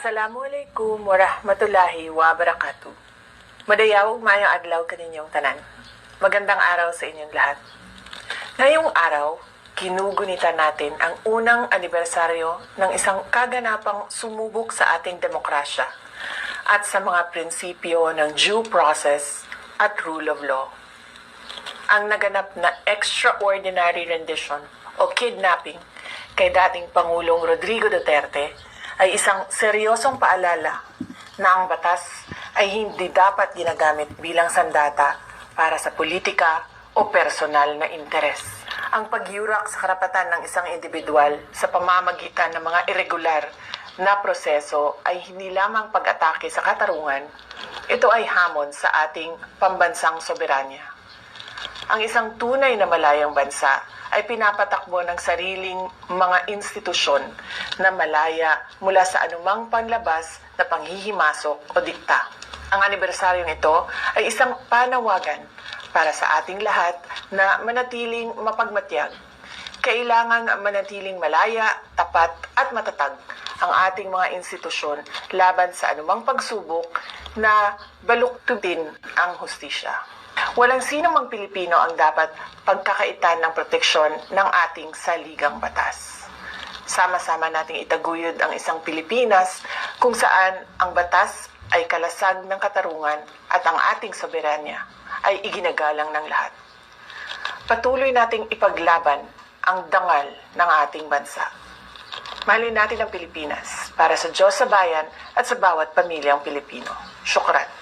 Assalamualaikum warahmatullahi wabarakatuh. Madayaw mayang adlaw kaninyong tanan. Magandang araw sa inyong lahat. Ngayong araw, kinugunitan natin ang unang anibersaryo ng isang kaganapang sumubok sa ating demokrasya at sa mga prinsipyo ng due process at rule of law. Ang naganap na extraordinary rendition o kidnapping kay dating Pangulong Rodrigo Duterte ay isang seryosong paalala na ang batas ay hindi dapat ginagamit bilang sandata para sa politika o personal na interes. Ang pagyurak sa karapatan ng isang individual sa pamamagitan ng mga irregular na proseso ay hindi lamang pag-atake sa katarungan, ito ay hamon sa ating pambansang soberanya. Ang isang tunay na malayang bansa ay pinapatakbo ng sariling mga institusyon na malaya mula sa anumang panlabas na panghihimasok o dikta. Ang anibersaryong ito ay isang panawagan para sa ating lahat na manatiling mapagmatyag. Kailangan manatiling malaya, tapat at matatag ang ating mga institusyon laban sa anumang pagsubok na baluktutin ang hustisya. Walang sino mang Pilipino ang dapat pagkakaitan ng proteksyon ng ating saligang batas. Sama-sama nating itaguyod ang isang Pilipinas kung saan ang batas ay kalasag ng katarungan at ang ating soberanya ay iginagalang ng lahat. Patuloy nating ipaglaban ang dangal ng ating bansa. Mahalin natin ang Pilipinas para sa Diyos sa bayan at sa bawat pamilyang Pilipino. Syukran.